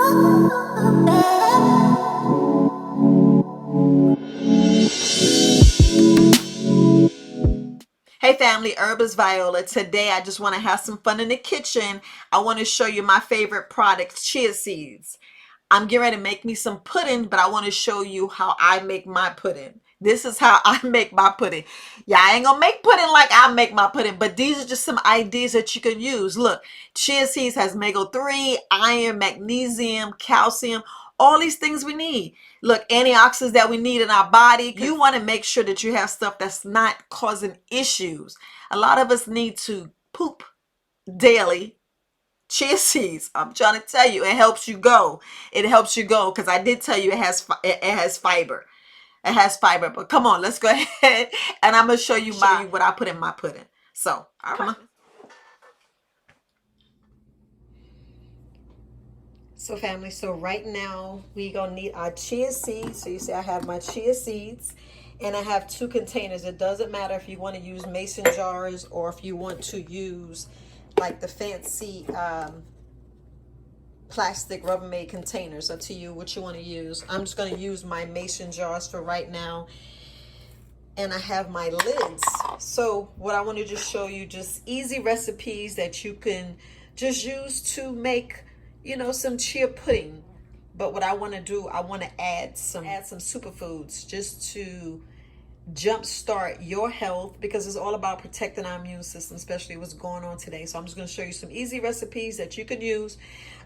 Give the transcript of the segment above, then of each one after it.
Hey family, Herb is Viola. Today I just want to have some fun in the kitchen. I want to show you my favorite product, chia seeds. I'm getting ready to make me some pudding, but I want to show you how I make my pudding. This is how I make my pudding. Yeah, I ain't gonna make pudding like I make my pudding, but these are just some ideas that you can use. Look, chia seeds has omega-3, iron, magnesium, calcium, all these things we need. Look, antioxidants that we need in our body. You want to make sure that you have stuff that's not causing issues. A lot of us need to poop daily. Chia seeds, I'm trying to tell you, it helps you go. It helps you go because I did tell you it has fiber. It has fiber. But come on, let's go ahead and I'm gonna show you what I put in my pudding. So come on. So family, so right now we gonna need our chia seeds. So you see I have my chia seeds and I have 2 containers. It doesn't matter if you want to use mason jars or if you want to use like the fancy plastic Rubbermaid containers. Up to you what you want to use. I'm just going to use my mason jars for right now, and I have my lids. So what I want to just show you, just easy recipes that you can just use to make, some chia pudding. But what I want to do, I want to add some superfoods just to jumpstart your health, because it's all about protecting our immune system, especially what's going on today. So I'm just going to show you some easy recipes that you can use.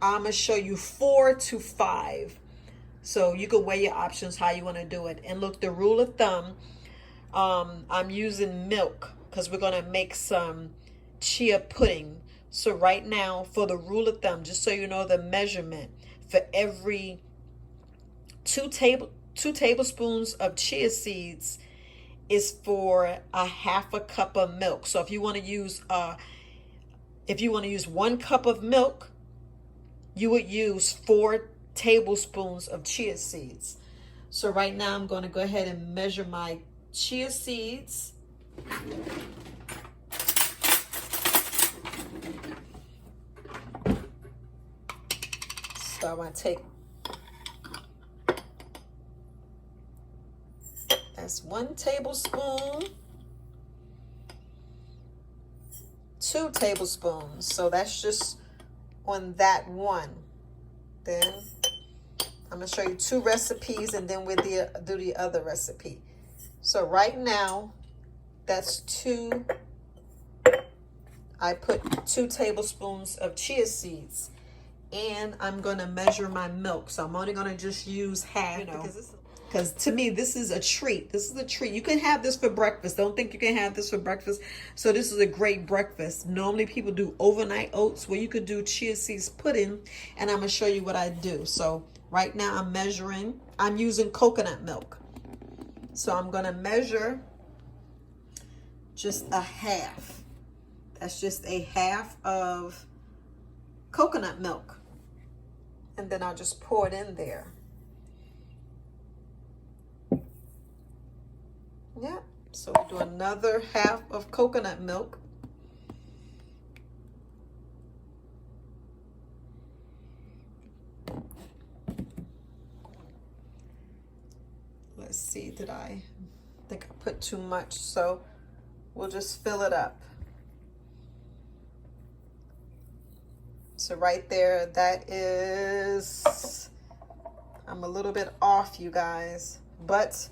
I'm going to show you 4 to 5. So you can weigh your options how you want to do it. And look, the rule of thumb, I'm using milk because we're going to make some chia pudding. So right now, for the rule of thumb, just so you know the measurement, for every 2 tablespoons of chia seeds is for a half a cup of milk. So if you want to use 1 cup of milk, you would use 4 tablespoons of chia seeds. So right now I'm going to go ahead and measure my chia seeds. So I'm going to take, that's 1 tablespoon, 2 tablespoons. So that's just on that one. Then I'm going to show you 2 recipes and then we'll do the other recipe. So right now, that's 2. I put 2 tablespoons of chia seeds. And I'm going to measure my milk. So I'm only going to just use half, because to me, this is a treat. This is a treat. You can have this for breakfast. Don't think you can have this for breakfast. So this is a great breakfast. Normally people do overnight oats, where you could do chia seeds pudding. And I'm going to show you what I do. So right now I'm using coconut milk. So I'm going to measure just a half. That's just a half of coconut milk. And then I'll just pour it in there. Yeah, so we'll do another half of coconut milk. Let's see, I think I put too much, so we'll just fill it up. So right there, that is, I'm a little bit off, you guys, but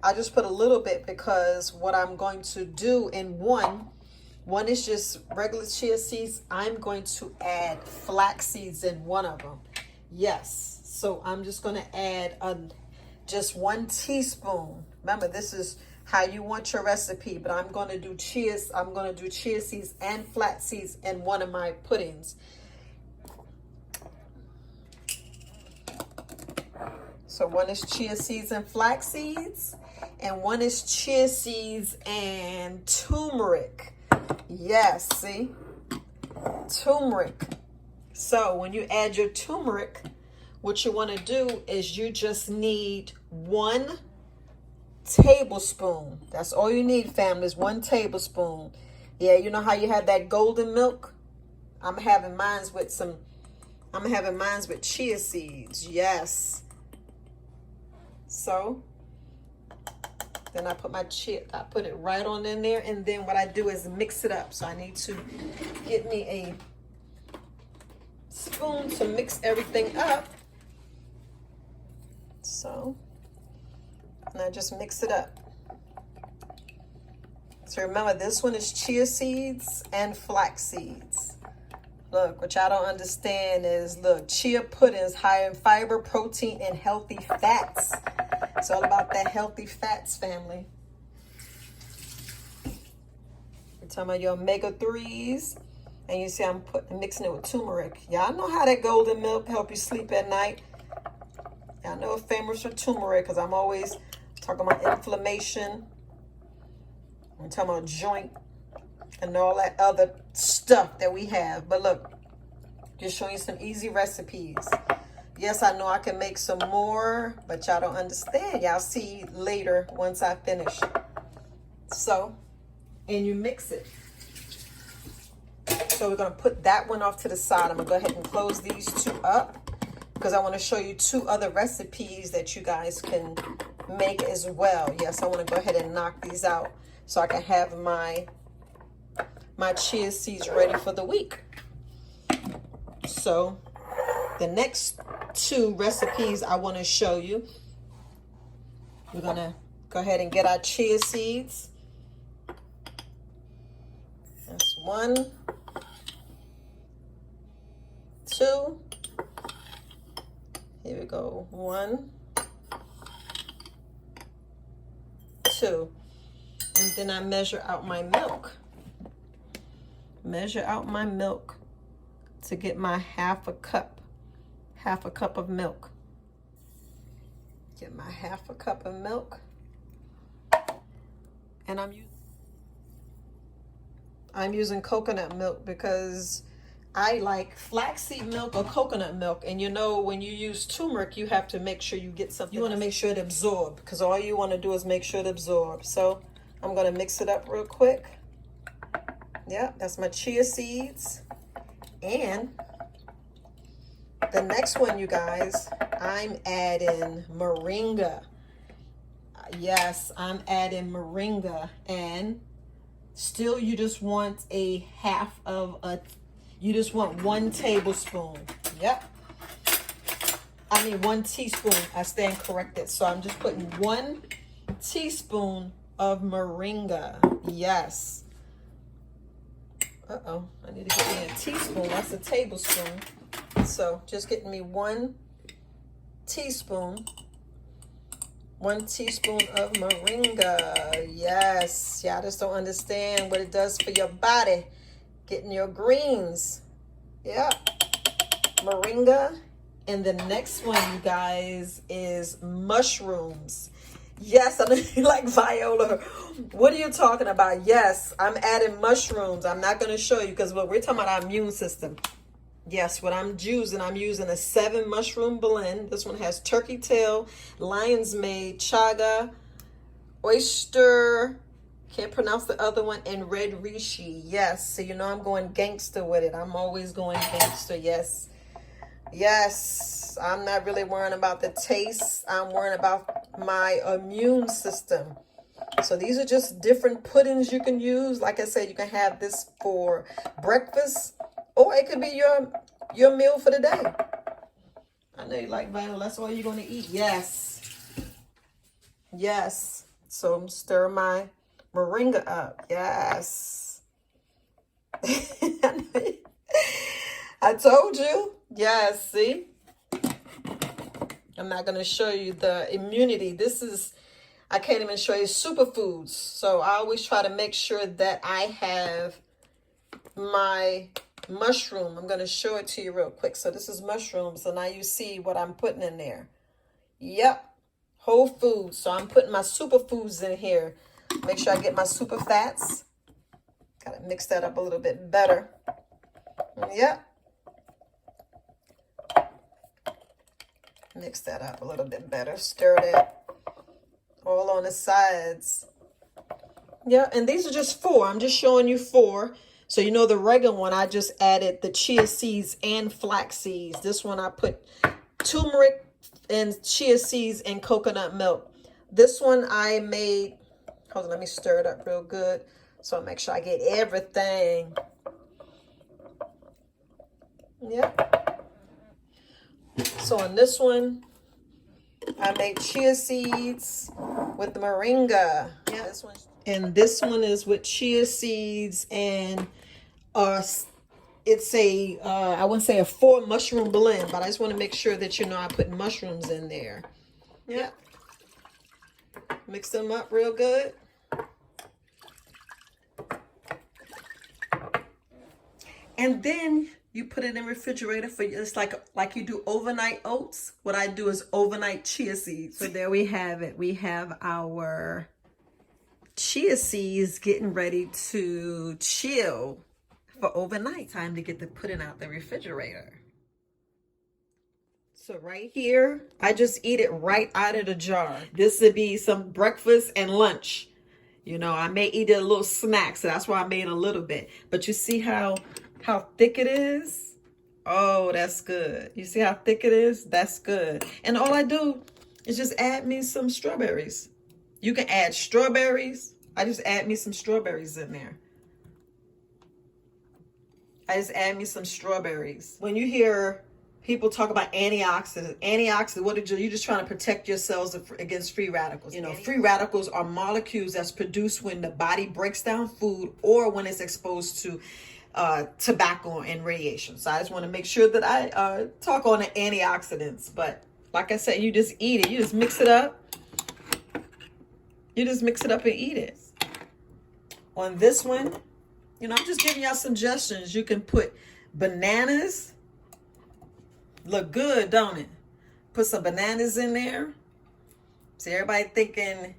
I just put a little bit because what I'm going to do in one is just regular chia seeds. I'm going to add flax seeds in one of them. Yes, so I'm just going to add just 1 teaspoon. Remember, this is how you want your recipe, but I'm going to do chia seeds and flax seeds in one of my puddings. So 1 is chia seeds and flax seeds, and 1 is chia seeds and turmeric. Yes, see? Turmeric. So when you add your turmeric, what you want to do is you just need 1 tablespoon. That's all you need, family, is 1 tablespoon. Yeah, you know how you have that golden milk? I'm having mine with some I'm having mine with chia seeds. Yes. So then I put my chia, I put it right on in there. And then what I do is mix it up. So I need to get me a spoon to mix everything up. So, and I just mix it up. So remember, this one is chia seeds and flax seeds. Look, what y'all don't understand is, look, chia pudding is high in fiber, protein, and healthy fats. It's all about that healthy fats, family. We're talking about your omega-3s. And you see I'm mixing it with turmeric. Y'all know how that golden milk help you sleep at night. Y'all know it's famous for turmeric because I'm always talking about inflammation. I'm talking about joint and all that other stuff that we have. But look, just showing you some easy recipes. Yes, I know I can make some more, but y'all don't understand. Y'all see later once I finish. So, and you mix it. So we're going to put that one off to the side. I'm going to go ahead and close these two up because I want to show you two other recipes that you guys can make as well. Yes, I want to go ahead and knock these out so I can have my chia seeds ready for the week. So the next two recipes I want to show you, we're going to go ahead and get our chia seeds. That's 1, 2. Here we go. 1, 2. And then I measure out my milk. Measure out my milk to get my half a cup of milk. Get my half a cup of milk. And I'm using coconut milk because I like flaxseed milk or coconut milk. And you know, when you use turmeric, you have to make sure you get something. You want to make sure it absorbs because all you want to do is make sure it absorbs. So I'm going to mix it up real quick. Yeah, that's my chia seeds. And the next one, you guys, I'm adding moringa. Yes, I'm adding moringa. And still, you just want you just want 1 tablespoon. Yep. I mean 1 teaspoon. I stand corrected. So I'm just putting 1 teaspoon of moringa. Yes. Uh-oh. I need to get me a teaspoon. That's a tablespoon. So just getting me 1 teaspoon. 1 teaspoon of moringa. Yes. Y'all just don't understand what it does for your body. Getting your greens. Yeah. Moringa. And the next one, you guys, is mushrooms. Yes, I know you like Viola. What are you talking about? Yes, I'm adding mushrooms. I'm not going to show you because we're talking about our immune system. Yes, what I'm using a 7 mushroom blend. This one has turkey tail, lion's mane, chaga, oyster, can't pronounce the other one, and red reishi. Yes, so you know I'm going gangster with it. I'm always going gangster. Yes. Yes, I'm not really worrying about the taste. I'm worrying about my immune system. So these are just different puddings you can use. Like I said, you can have this for breakfast, or it could be your meal for the day. I know you like Viola. That's all you're going to eat. Yes. Yes. So I'm stirring my moringa up. Yes. I told you. Yes, see? I'm not going to show you the immunity. I can't even show you superfoods. So I always try to make sure that I have my mushroom. I'm going to show it to you real quick. So this is mushrooms. So now you see what I'm putting in there. Yep. Whole foods. So I'm putting my superfoods in here. Make sure I get my super fats. Got to mix that up a little bit better. Yep. Mix that up a little bit better. Stir that all on the sides. Yeah, and these are just 4. I'm just showing you 4. So you know the regular one, I just added the chia seeds and flax seeds. This one I put turmeric and chia seeds and coconut milk. This one I made, hold on, let me stir it up real good so I make sure I get everything. Yep. So on this one, I made chia seeds with the moringa. Yeah. And this one is with chia seeds and it's a I wouldn't say a 4 mushroom blend, but I just want to make sure that you know I put mushrooms in there. Yeah. Mix them up real good. And then you put it in the refrigerator for it's like you do overnight oats. What I do is overnight chia seeds. So there we have it. We have our chia seeds getting ready to chill for overnight. Time to get the pudding out the refrigerator. So right here, I just eat it right out of the jar. This would be some breakfast and lunch. You know, I may eat it a little snack, so that's why I made a little bit. But you see how thick it is? Oh, that's good. You see how thick it is? That's good. And all I do is just add me some strawberries. You can add strawberries. I just add me some strawberries in there. I just add me some strawberries. When you hear people talk about antioxidants, what did you're just trying to protect your cells against free radicals. You know, free radicals are molecules that's produced when the body breaks down food or when it's exposed to tobacco and radiation. So I just want to make sure that I talk on the antioxidants. But like I said, you just eat it. You just mix it up. You just mix it up and eat it. On this one, you know, I'm just giving y'all suggestions. You can put bananas. Look good, don't it? Put some bananas in there. See, everybody thinking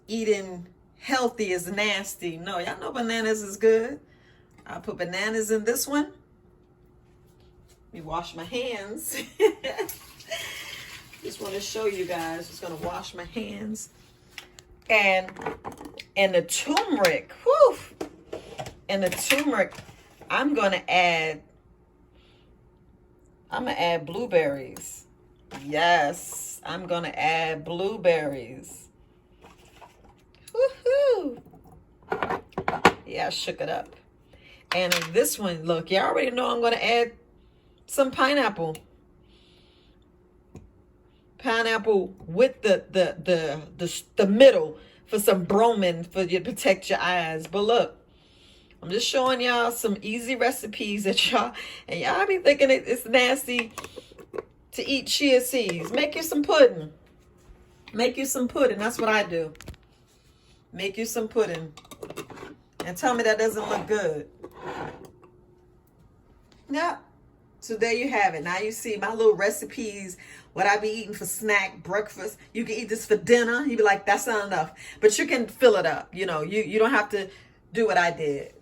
eating healthy is nasty. No, y'all know bananas is good. I'll put bananas in this one. Let me wash my hands. Just want to show you guys. Just going to wash my hands. And the turmeric, whew. And the turmeric, I'm going to add blueberries. Yes, I'm going to add blueberries. Woohoo! Yeah, I shook it up. And in this one, look, you already know I'm going to add some pineapple. Pineapple with the middle for some bromine for you to protect your eyes. But look, I'm just showing y'all some easy recipes that y'all be thinking it's nasty to eat chia seeds. Make you some pudding. Make you some pudding. That's what I do. Make you some pudding. And tell me that doesn't look good. Yeah. So there you have it. Now you see my little recipes, what I be eating for snack, breakfast. You can eat this for dinner. You be like, that's not enough. But you can fill it up. You know, you don't have to do what I did.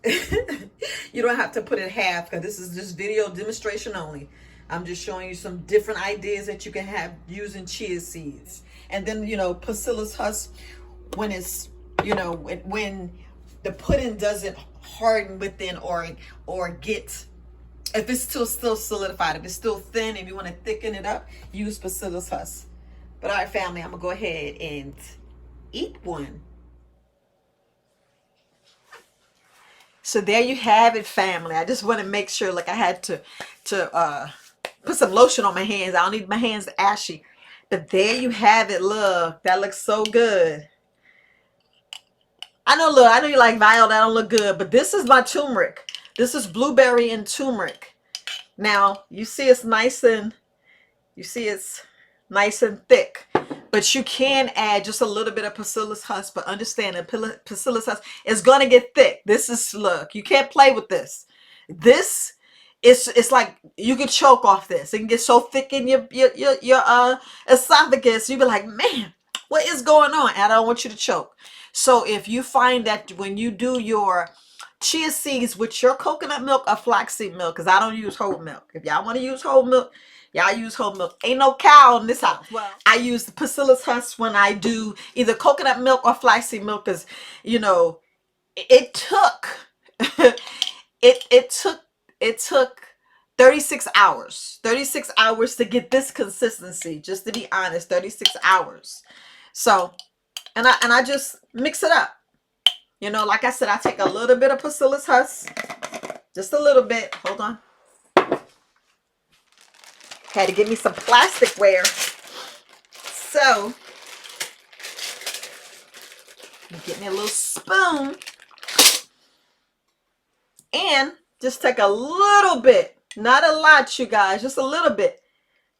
You don't have to put it half because this is just video demonstration only. I'm just showing you some different ideas that you can have using chia seeds. And then, you know, bacillus husk, when it's, you know, when the pudding doesn't harden within or get, if it's still solidified, if it's still thin, if you want to thicken it up, use bacillus husk. But all right, family, I'm going to go ahead and eat one. So there you have it, family. I just want to make sure, like I had to put some lotion on my hands. I don't need my hands ashy. But there you have it. Look, that looks so good. I know you like Violet. That don't look good. But this is my turmeric. This is blueberry and turmeric. Now, you see it's nice and thick. But you can add just a little bit of bacillus husk, but understand that bacillus husk is going to get thick. This is, look, you can't play with this. This it's like you can choke off this. It can get so thick in your esophagus. You be like, man, what is going on? And I don't want you to choke. So if you find that when you do your chia seeds with your coconut milk or flaxseed milk, because I don't use whole milk. If y'all want to use whole milk, y'all use whole milk. Ain't no cow in this house. Well, I use the bacillus husk when I do either coconut milk or flaxseed milk because, you know, it took it took 36 hours. 36 hours to get this consistency. Just to be honest, 36 hours. So, and I just mix it up. You know, like I said, I take a little bit of bacillus husk, just a little bit. Hold on. Had to give me some plasticware. So, get me a little spoon and just take a little bit, not a lot, you guys, just a little bit,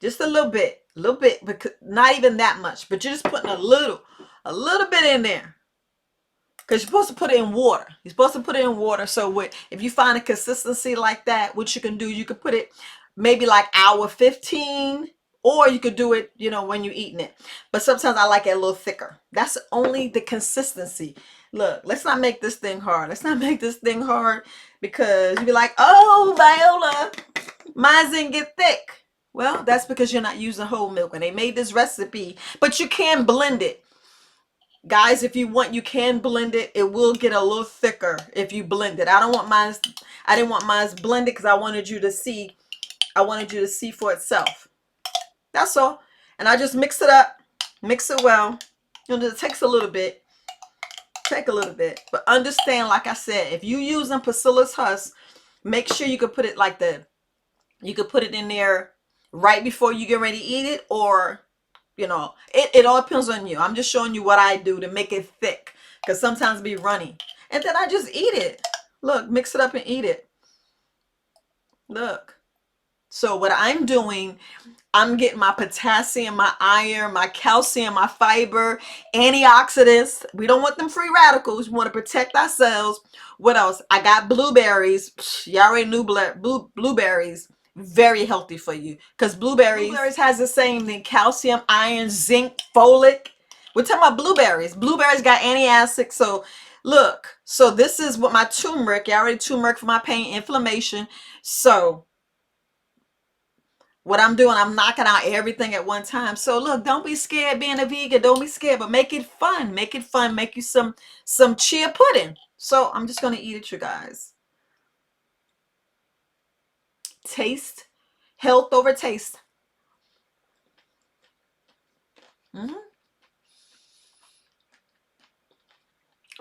a little bit, because not even that much, but you're just putting a little bit in there. Because you're supposed to put it in water. You're supposed to put it in water. So if you find a consistency like that, what you can do, you could put it maybe like hour 15, or you could do it, you know, when you're eating it. But sometimes I like it a little thicker. That's only the consistency. Look, let's not make this thing hard. Let's not make this thing hard, because you'd be like, oh, Viola, mine didn't get thick. Well, that's because you're not using whole milk, and they made this recipe, but you can blend it. Guys, if you want, you can blend it. It will get a little thicker if you blend it. I didn't want mine blended because I wanted you to see for itself. That's all. And I just mix it up, mix it well. You know, it takes a little bit. Take a little bit. But understand, like I said, if you using bacillus husk, make sure you could put it you could put it in there right before you get ready to eat it, or you know, it all depends on you. I'm just showing you what I do to make it thick, because sometimes it be runny. And then I just eat it. Look, mix it up and eat it. Look. So what I'm doing, I'm getting my potassium, my iron, my calcium, my fiber, antioxidants. We don't want them free radicals. We want to protect ourselves. What else? I got blueberries. Y'all already knew blueberries. Very healthy for you, because blueberries has the same thing: calcium, iron, zinc, folic. We're talking about blueberries. Blueberries got antacids. So look, so this is what my turmeric. I already turmeric for my pain, inflammation. So what I'm doing, I'm knocking out everything at one time. So look, don't be scared being a vegan. Don't be scared, but make it fun. Make it fun. Make you some chia pudding. So I'm just gonna eat it, you guys. Taste, health over taste. I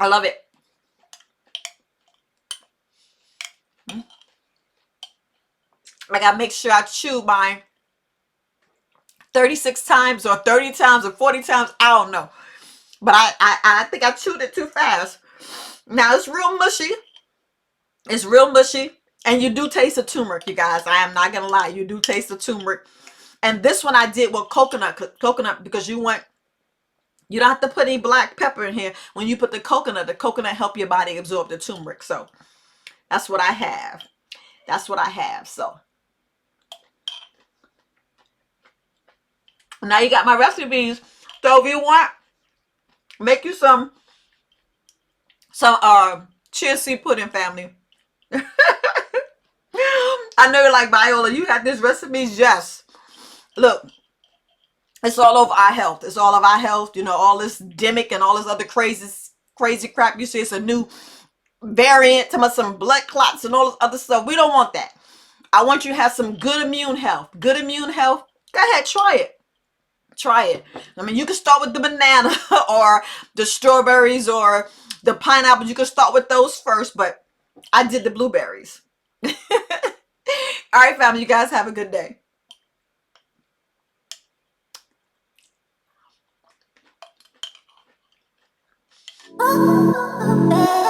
love it. I gotta make sure I chew mine 36 times or 30 times or 40 times. I don't know. But I think I chewed it too fast. Now it's real mushy. It's real mushy. And you do taste the turmeric, you guys. I am not gonna lie. You do taste the turmeric. And this one I did with coconut, because you don't have to put any black pepper in here. When you put the coconut help your body absorb the turmeric. So that's what I have. That's what I have. So now you got my recipes. So if you want, make you some chia seed pudding, family. I know you're like, Viola, you got these recipes. Yes. Look, it's all over our health. It's all of our health. You know, all this demic and all this other crazy crap. You see, it's a new variant, some blood clots and all this other stuff. We don't want that. I want you to have some good immune health. Good immune health. Go ahead, try it. Try it. I mean, you can start with the banana or the strawberries or the pineapples. You can start with those first, but I did the blueberries. All right, family, you guys have a good day. Oh,